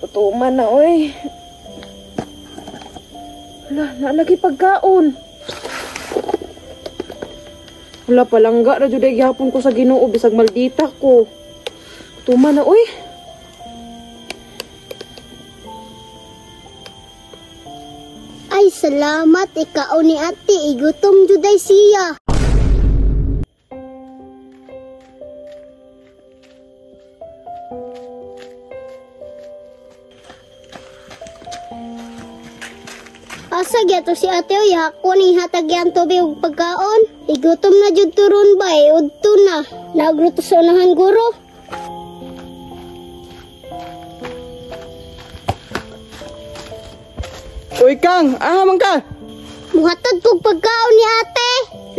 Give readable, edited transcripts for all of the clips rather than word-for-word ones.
Gutuman na, oy. Wala, nalagi pagkaon. Wala, palangga na jud ay gihapon ko sa Ginoo bisag maldita ko. Gutuman na, oy. Ay, salamat. Ikaw ni ate. Igutom juday siya. Asa gyato si ate oy, hako ni hatagyan tubig ug pagkaon. Igutom na jud turon ba udto na. Nagluto sa unahan guro. Uy Kang, man ka. Muhatag kog pagkaon ni ate.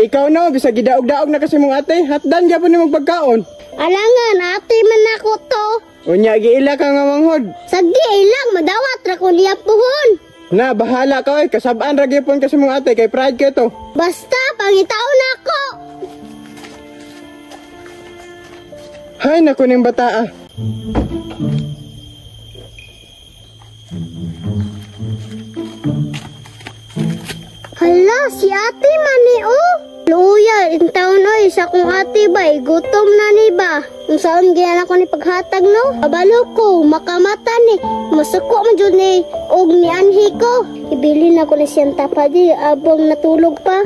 Ikaw no, bisag gidaog-daog na kasi mong ate. Hatdan gyapon nimong pagkaon. Alangan, ate man ako to. Unya giila ka nga manghod. Sagdi ilang madawat ra ko niya puhon. Na, bahala ka oy, kasab-an ra gyapon kasi mong ate kay pride ka to. Basta pangitaon na ako. Hay naku ning bata ah. Hala, si ate mani oh. Luya, intaon oy, sa kong ate ba, gutom na ni ba? Kung saan gina ako ni paghatag no? Kabalo ko, makamata ni. Masuko man dyan ni, og ni anhi ko. Ibili na ko ni siyang tapadi, abong natulog pa.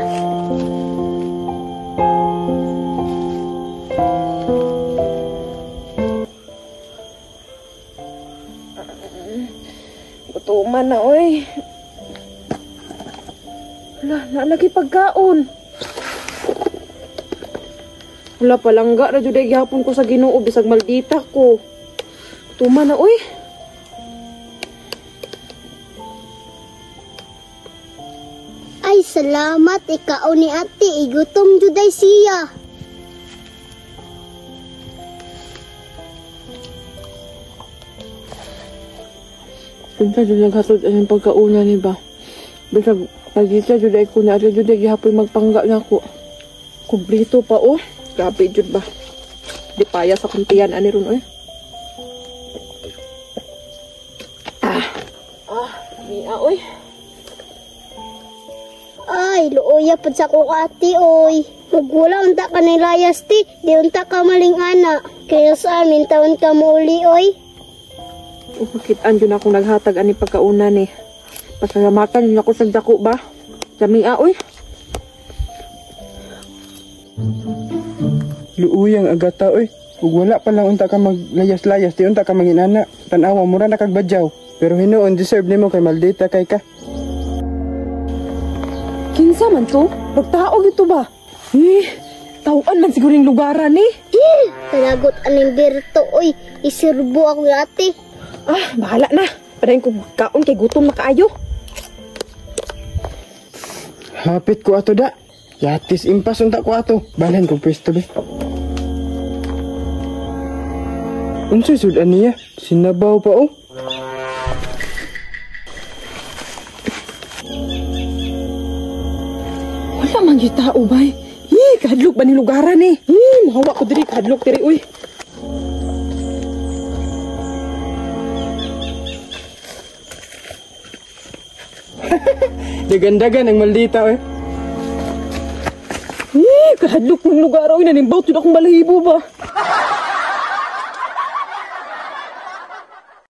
Gutuman na, oy. Wala, nalagi pagkaon. Wala, palangga na jud ay gihapon ko sa Ginoo bisag maldita ko. Gutuman na, oy. Ay, salamat. Ikaw ni ate, igutom juday siya. Pinta jud naghatod ang pagkauna ni ba. Bisag maldita jud ay ko na jud ay gihapon magpangga na ko. Kumplito pa oh. Grabe jud ba. Di payas sa kuntiyan ani ron oy. Mia oy. Ay, luoya pud sa kong ate oy. Magwala unta ka ni layas ti, di unta ka maling ana. Kaya sa amin taon ka muli oy. Makitaan dyan akong naghatag ani pagkauna ni. Pasayamakan yun ako sa dako ba? Sa Mia oy. Luuyang agata oy. Ug wala pa lang unta ka maglayas-layas, di unta ka manginana. Tan-awa mura na kag badyaw. Pero hinuon deserve nimo kay maldita kay ka. Kinsa man to? Pagtao gito ba? Tauan man siguro yung lugaran ni. Talagot aning birto oy. Isirbo ako ate. Bahala na. Padayon ko kaon kay gutom na kaayo. Hapit ko ato da. Yatis impas unta ko ato. Balan ko pwesto be. Unsay sudan niya? Sinabaw pa oh. Wala man yung tao ba? Kahadlok ba ni lugaran ni? Mahawa ko diri, kahadlok diri uy. Dagan-dagan ang maldita eh. Kahadlok ng lugar uy, nanimbaw jud akong balahibo ba?